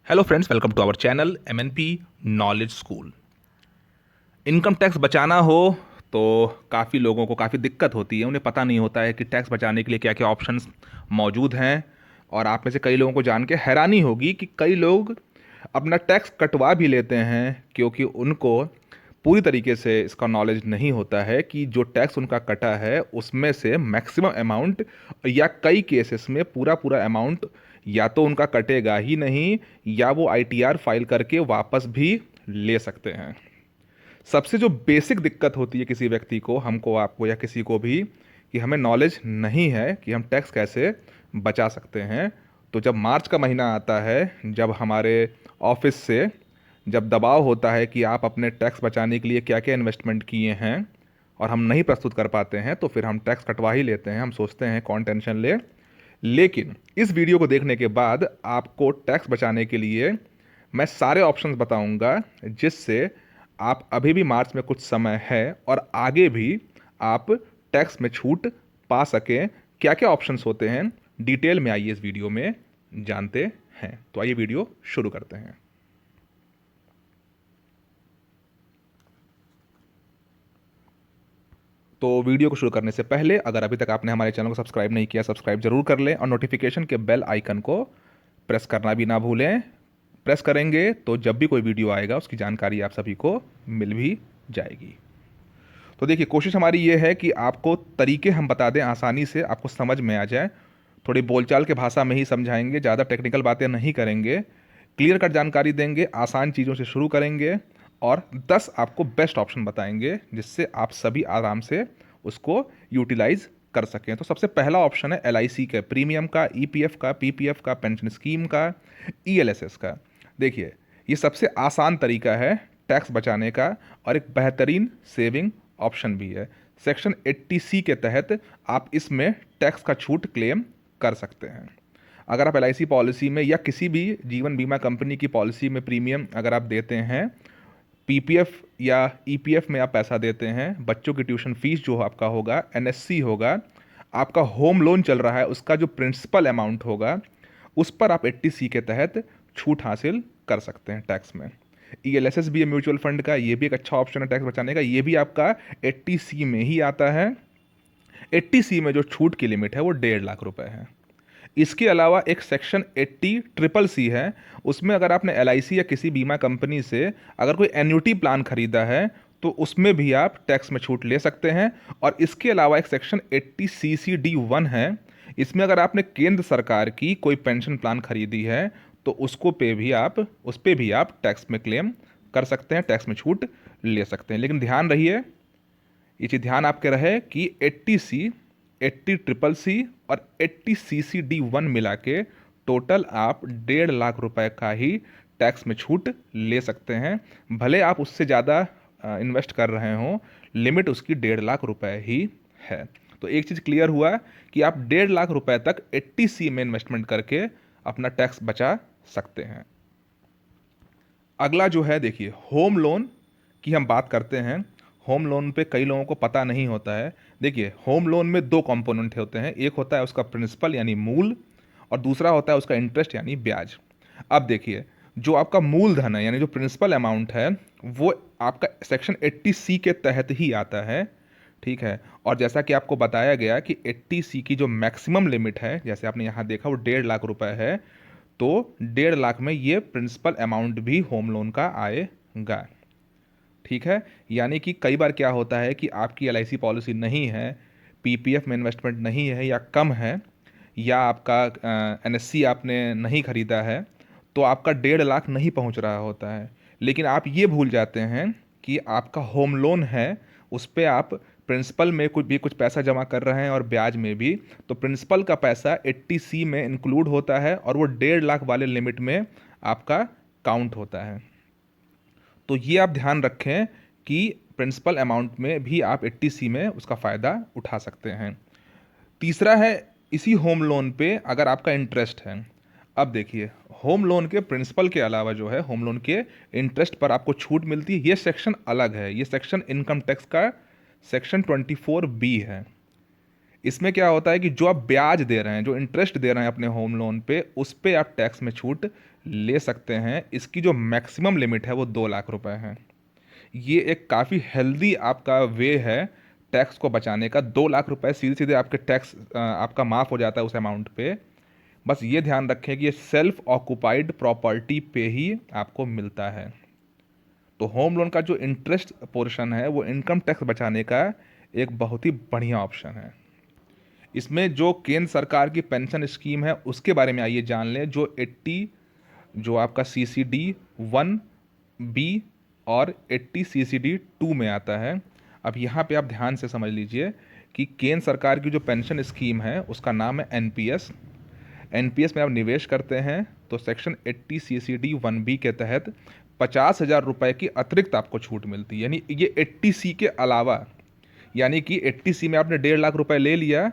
Hello friends, welcome to our channel MNP knowledge school. Income tax बचाना हो तो काफ़ी लोगों को काफ़ी दिक्कत होती है। उन्हें पता नहीं होता है कि टैक्स बचाने के लिए क्या क्या ऑप्शंस मौजूद हैं। और आप में से कई लोगों को जान के हैरानी होगी कि कई लोग अपना टैक्स कटवा भी लेते हैं क्योंकि उनको पूरी तरीके से इसका नॉलेज नहीं होता है कि जो टैक्स उनका कटा है उसमें से मैक्सिमम अमाउंट या कई केसेस में पूरा पूरा अमाउंट या तो उनका कटेगा ही नहीं या वो आईटीआर फाइल करके वापस भी ले सकते हैं। सबसे जो बेसिक दिक्कत होती है किसी व्यक्ति को, हमको, आपको या किसी को भी, कि हमें नॉलेज नहीं है कि हम टैक्स कैसे बचा सकते हैं। तो जब मार्च का महीना आता है, जब हमारे ऑफिस से जब दबाव होता है कि आप अपने टैक्स बचाने के लिए क्या क्या इन्वेस्टमेंट किए हैं और हम नहीं प्रस्तुत कर पाते हैं, तो फिर हम टैक्स कटवा ही लेते हैं। हम सोचते हैं कौन टेंशन ले। लेकिन इस वीडियो को देखने के बाद आपको टैक्स बचाने के लिए मैं सारे ऑप्शंस बताऊंगा, जिससे आप अभी भी मार्च में कुछ समय है और आगे भी आप टैक्स में छूट पा सकें। क्या क्या ऑप्शंस होते हैं डिटेल में आइए इस वीडियो में जानते हैं। तो आइए वीडियो शुरू करते हैं। तो वीडियो को शुरू करने से पहले अगर अभी तक आपने हमारे चैनल को सब्सक्राइब नहीं किया, सब्सक्राइब जरूर कर लें और नोटिफिकेशन के बेल आइकन को प्रेस करना भी ना भूलें। प्रेस करेंगे तो जब भी कोई वीडियो आएगा उसकी जानकारी आप सभी को मिल भी जाएगी। तो देखिए, कोशिश हमारी ये है कि आपको तरीके हम बता दें, आसानी से आपको समझ में आ जाए। थोड़ी बोलचाल के भाषा में ही समझाएंगे, ज़्यादा टेक्निकल बातें नहीं करेंगे। क्लियर कट जानकारी देंगे, आसान चीज़ों से शुरू करेंगे और 10 आपको बेस्ट ऑप्शन बताएंगे जिससे आप सभी आराम से उसको यूटिलाइज कर सकें। तो सबसे पहला ऑप्शन है एलआईसी का, प्रीमियम का, ईपीएफ का, पीपीएफ का, पेंशन स्कीम का, ईएलएसएस का। देखिए, ये सबसे आसान तरीका है टैक्स बचाने का और एक बेहतरीन सेविंग ऑप्शन भी है। सेक्शन 80C के तहत आप इसमें टैक्स का छूट क्लेम कर सकते हैं। अगर आप एलआईसी पॉलिसी में या किसी भी जीवन बीमा कंपनी की पॉलिसी में प्रीमियम अगर आप देते हैं, पीपीएफ या ईपीएफ में आप पैसा देते हैं, बच्चों की ट्यूशन फीस जो आपका होगा, एनएससी होगा, आपका होम लोन चल रहा है, उसका जो प्रिंसिपल अमाउंट होगा उस पर आप 80C के तहत छूट हासिल कर सकते हैं टैक्स में। ईएलएसएस भी है म्यूचुअल फंड का, ये भी एक अच्छा ऑप्शन है टैक्स बचाने का, ये भी आपका 80C में ही आता है। 80C में जो छूट की लिमिट है वो 1.5 लाख रुपए है। इसके अलावा एक सेक्शन 80CCC है, उसमें अगर आपने एलआईसी या किसी बीमा कंपनी से अगर कोई एन्युटी प्लान खरीदा है तो उसमें भी आप टैक्स में छूट ले सकते हैं। और इसके अलावा एक सेक्शन 80CCD1 है, इसमें अगर आपने केंद्र सरकार की कोई पेंशन प्लान खरीदी है तो उसको पे भी आप उस पे भी आप टैक्स में क्लेम कर सकते हैं, टैक्स में छूट ले सकते हैं। लेकिन ध्यान रहिए, ये चीज़ ध्यान आपके रहे कि 80C, 80CCC और 80CCD1 मिला के टोटल आप 1.5 लाख रुपए का ही टैक्स में छूट ले सकते हैं। भले आप उससे ज़्यादा इन्वेस्ट कर रहे हो, लिमिट उसकी 1.5 लाख रुपए ही है। तो एक चीज़ क्लियर हुआ कि आप 1.5 लाख रुपए तक 80C में इन्वेस्टमेंट करके अपना टैक्स बचा सकते हैं। अगला जो है, देखिए, होम लोन की हम बात करते हैं। होम लोन पे कई लोगों को पता नहीं होता है। देखिए, होम लोन में दो कंपोनेंट होते हैं, एक होता है उसका प्रिंसिपल यानी मूल और दूसरा होता है उसका इंटरेस्ट यानी ब्याज। अब देखिए, जो आपका मूलधन है यानी जो प्रिंसिपल अमाउंट है वो आपका सेक्शन 80C के तहत ही आता है, ठीक है। और जैसा कि आपको बताया गया कि 80C की जो मैक्सिमम लिमिट है, जैसे आपने यहाँ देखा, वो 1.5 लाख रुपए है। तो 1.5 लाख में ये प्रिंसिपल अमाउंट भी होम लोन का आएगा, ठीक है। यानी कि कई बार क्या होता है कि आपकी एलआईसी पॉलिसी नहीं है, पीपीएफ में इन्वेस्टमेंट नहीं है या कम है, या आपका एनएससी आपने नहीं खरीदा है, तो आपका 1.5 लाख नहीं पहुंच रहा होता है। लेकिन आप ये भूल जाते हैं कि आपका होम लोन है, उस पर आप प्रिंसिपल में कुछ पैसा जमा कर रहे हैं और ब्याज में भी, तो प्रिंसिपल का पैसा 80C में इंक्लूड होता है और वो 1.5 लाख वाले लिमिट में आपका काउंट होता है। तो ये आप ध्यान रखें कि प्रिंसिपल अमाउंट में भी आप 80C में उसका फ़ायदा उठा सकते हैं। तीसरा है, इसी होम लोन पे अगर आपका इंटरेस्ट है। अब देखिए, होम लोन के प्रिंसिपल के अलावा जो है होम लोन के इंटरेस्ट पर आपको छूट मिलती है। ये सेक्शन अलग है, ये सेक्शन इनकम टैक्स का सेक्शन 24B है। इसमें क्या होता है कि जो आप ब्याज दे रहे हैं, जो इंटरेस्ट दे रहे हैं अपने होम लोन पे, उस पे आप टैक्स में छूट ले सकते हैं। इसकी जो मैक्सिमम लिमिट है वो 2 लाख रुपए है। ये एक काफ़ी हेल्दी आपका वे है टैक्स को बचाने का। 2 लाख रुपए सीधे सीधे आपके टैक्स आपका माफ़ हो जाता है उस अमाउंट पे। बस ये ध्यान रखें कि ये सेल्फ ऑक्युपाइड प्रॉपर्टी पे ही आपको मिलता है। तो होम लोन का जो इंटरेस्ट पोर्शन है वो इनकम टैक्स बचाने का एक बहुत ही बढ़िया ऑप्शन है। इसमें जो केंद्र सरकार की पेंशन स्कीम है उसके बारे में आइए जान लें, जो 80 जो आपका CCD 1B और 80 CCD 2 में आता है। अब यहाँ पे आप ध्यान से समझ लीजिए कि केंद्र सरकार की जो पेंशन स्कीम है उसका नाम है एनपीएस। एनपीएस में आप निवेश करते हैं तो सेक्शन 80 CCD 1B के तहत 50,000 रुपये की अतिरिक्त आपको छूट मिलती है। यानी ये 80C के अलावा, यानी कि 80C में आपने 1.5 लाख रुपए ले लिया,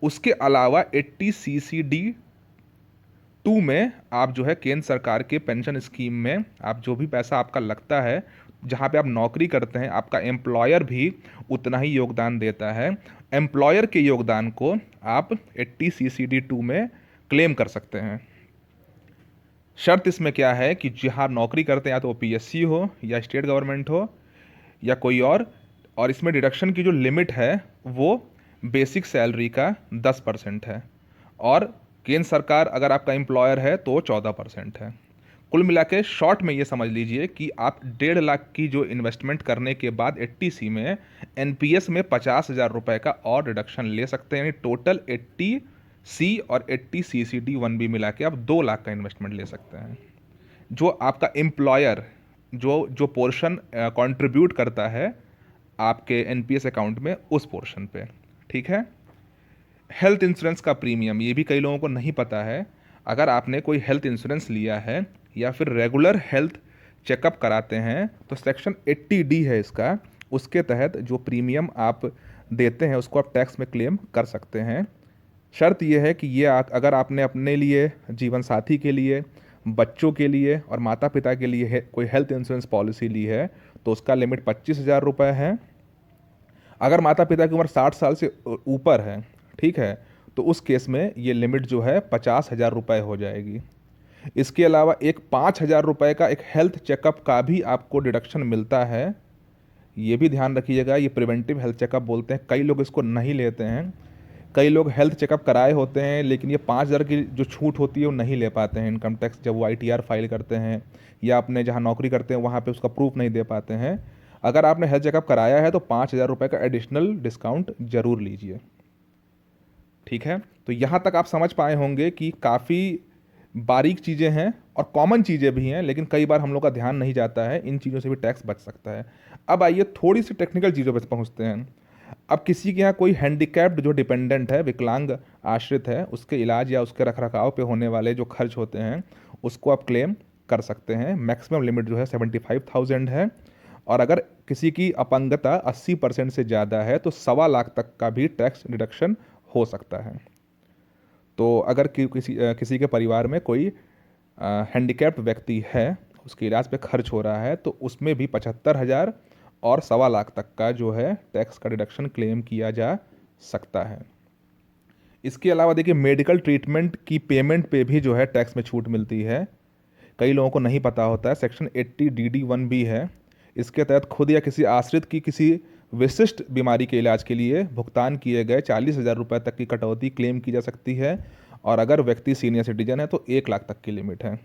उसके अलावा 80 CCD 2 में आप जो है केंद्र सरकार के पेंशन स्कीम में आप जो भी पैसा आपका लगता है, जहाँ पे आप नौकरी करते हैं, आपका एम्प्लॉयर भी उतना ही योगदान देता है। एम्प्लॉयर के योगदान को आप 80 CCD 2 में क्लेम कर सकते हैं। शर्त इसमें क्या है कि जहाँ नौकरी करते हैं, या तो वो पीएससी हो या स्टेट गवर्नमेंट हो या कोई और इसमें डिडक्शन की जो लिमिट है वो बेसिक सैलरी का 10% है, और केंद्र सरकार अगर आपका एम्प्लॉयर है तो 14% है। कुल मिला के शॉर्ट में ये समझ लीजिए कि आप 1.5 लाख की जो इन्वेस्टमेंट करने के बाद 80C में एनपीएस में 50,000 रुपये का और रिडक्शन ले सकते हैं। यानी टोटल 80C और 80 CCD 1B मिला के आप 2 लाख का इन्वेस्टमेंट ले सकते हैं। जो आपका एम्प्लॉयर जो जो पोर्शन कंट्रीब्यूट करता है आपके एनपीएस अकाउंट में, उस पोर्शन पे। ठीक है। हेल्थ इंश्योरेंस का प्रीमियम, ये भी कई लोगों को नहीं पता है। अगर आपने कोई हेल्थ इंश्योरेंस लिया है या फिर रेगुलर हेल्थ चेकअप कराते हैं तो सेक्शन 80D है इसका, उसके तहत जो प्रीमियम आप देते हैं उसको आप टैक्स में क्लेम कर सकते हैं। शर्त यह है कि ये अगर आपने अपने लिए, जीवन साथी के लिए, बच्चों के लिए और माता पिता के लिए कोई हेल्थ इंश्योरेंस पॉलिसी ली है तो उसका लिमिट 25,000 रुपये है। अगर माता पिता की उम्र 60 साल से ऊपर है, ठीक है, तो उस केस में ये लिमिट जो है 50,000 रुपये हो जाएगी। इसके अलावा एक 5,000 रुपये का एक हेल्थ चेकअप का भी आपको डिडक्शन मिलता है। ये भी ध्यान रखिएगा, ये प्रिवेंटिव हेल्थ चेकअप बोलते हैं। कई लोग इसको नहीं लेते हैं। कई लोग हेल्थ चेकअप कराए होते हैं लेकिन ये 5,000 की जो छूट होती है वो नहीं ले पाते हैं इनकम टैक्स, जब वो ITR फाइल करते हैं या अपने जहाँ नौकरी करते हैं वहाँ पे उसका प्रूफ नहीं दे पाते हैं। अगर आपने हेल्थ चेकअप कराया है तो 5,000 रुपये का एडिशनल डिस्काउंट जरूर लीजिए। ठीक है। तो यहाँ तक आप समझ पाए होंगे कि काफ़ी बारीक चीज़ें हैं और कॉमन चीज़ें भी हैं, लेकिन कई बार हम लोग का ध्यान नहीं जाता है, इन चीज़ों से भी टैक्स बच सकता है। अब आइए थोड़ी सी टेक्निकल चीज़ों पर पहुँचते हैं। अब किसी के यहाँ कोई हैंडीकैप्ड जो डिपेंडेंट है, विकलांग आश्रित है, उसके इलाज या उसके रखरखाव पे होने वाले जो खर्च होते हैं उसको आप क्लेम कर सकते हैं। मैक्सिमम लिमिट जो है 75,000 है, और अगर किसी की अपंगता 80% से ज़्यादा है तो 1.25 लाख तक का भी टैक्स डिडक्शन हो सकता है। तो अगर किसी के परिवार में कोई हैंडीकैप्ड व्यक्ति है, उसके इलाज पे खर्च हो रहा है, तो उसमें भी 75,000 और 1.25 लाख तक का जो है टैक्स का डिडक्शन क्लेम किया जा सकता है। इसके अलावा देखिए, मेडिकल ट्रीटमेंट की पेमेंट पे भी जो है टैक्स में छूट मिलती है। कई लोगों को नहीं पता होता है, सेक्शन 80DD 1B है। इसके तहत खुद या किसी आश्रित की किसी विशिष्ट बीमारी के इलाज के लिए भुगतान किए गए 40,000 रुपये तक की कटौती क्लेम की जा सकती है, और अगर व्यक्ति सीनियर सिटीजन है तो 1 लाख तक की लिमिट है।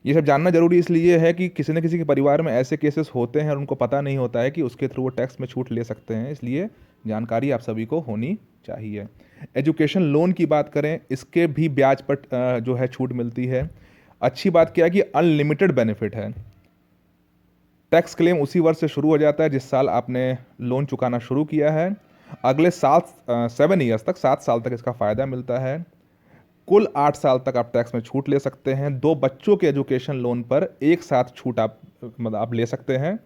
ये सब जानना जरूरी इसलिए है कि किसी न किसी के परिवार में ऐसे केसेस होते हैं और उनको पता नहीं होता है कि उसके थ्रू वो टैक्स में छूट ले सकते हैं, इसलिए जानकारी आप सभी को होनी चाहिए। एजुकेशन लोन की बात करें, इसके भी ब्याज पर जो है छूट मिलती है। अच्छी बात क्या है कि अनलिमिटेड बेनिफिट है। टैक्स क्लेम उसी वर्ष से शुरू हो जाता है जिस साल आपने लोन चुकाना शुरू किया है। अगले 7 ईयर्स तक, 7 साल तक इसका फ़ायदा मिलता है। कुल 8 साल तक आप टैक्स में छूट ले सकते हैं। 2 बच्चों के एजुकेशन लोन पर एक साथ छूट आप ले सकते हैं।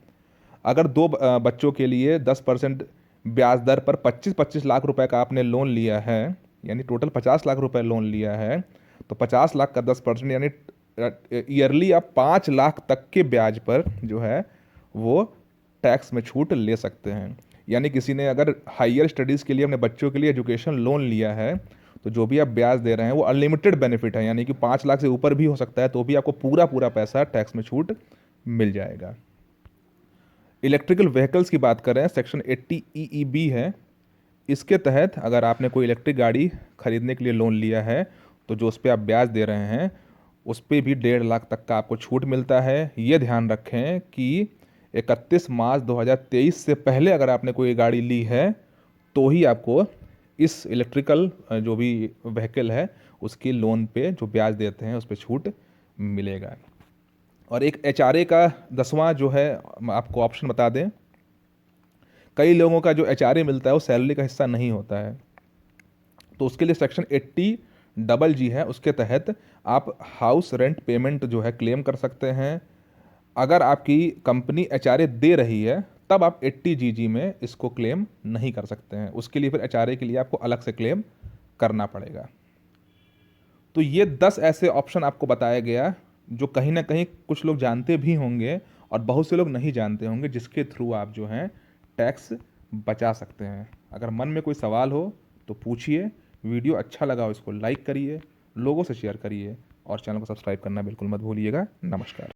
अगर 2 बच्चों के लिए 10% ब्याज दर पर 25-25 लाख रुपए का आपने लोन लिया है, यानी टोटल 50 लाख रुपए लोन लिया है, तो 50 लाख का 10% यानी ईयरली आप 5 लाख तक के ब्याज पर जो है वो टैक्स में छूट ले सकते हैं। यानी किसी ने अगर हायर स्टडीज़ के लिए अपने बच्चों के लिए एजुकेशन लोन लिया है तो जो भी आप ब्याज दे रहे हैं वो अनलिमिटेड बेनिफिट है, यानी कि 5 लाख से ऊपर भी हो सकता है, तो भी आपको पूरा पूरा पैसा टैक्स में छूट मिल जाएगा। इलेक्ट्रिकल व्हीकल्स की बात करें, सेक्शन 80 EEB है। इसके तहत अगर आपने कोई इलेक्ट्रिक गाड़ी खरीदने के लिए लोन लिया है तो जो उस पर आप ब्याज दे रहे हैं उस पर भी 1.5 लाख तक का आपको छूट मिलता है। ये ध्यान रखें कि 31 मार्च 2023 से पहले अगर आपने कोई गाड़ी ली है तो ही आपको इस इलेक्ट्रिकल जो भी व्हीकल है उसकी लोन पे जो ब्याज देते हैं उस पर छूट मिलेगा। और एक HRA का 10वां जो है आपको ऑप्शन बता दें, कई लोगों का जो HRA मिलता है वो सैलरी का हिस्सा नहीं होता है, तो उसके लिए सेक्शन 80 G है, उसके तहत आप हाउस रेंट पेमेंट जो है क्लेम कर सकते हैं। अगर आपकी कंपनी HRA दे रही है तब आप 80GG में इसको क्लेम नहीं कर सकते हैं, उसके लिए फिर HRA के लिए आपको अलग से क्लेम करना पड़ेगा। तो ये 10 ऐसे ऑप्शन आपको बताया गया जो कहीं ना कहीं कुछ लोग जानते भी होंगे और बहुत से लोग नहीं जानते होंगे, जिसके थ्रू आप जो हैं टैक्स बचा सकते हैं। अगर मन में कोई सवाल हो तो पूछिए, वीडियो अच्छा लगा हो इसको लाइक करिए, लोगों से शेयर करिए और चैनल को सब्सक्राइब करना बिल्कुल मत भूलिएगा। नमस्कार।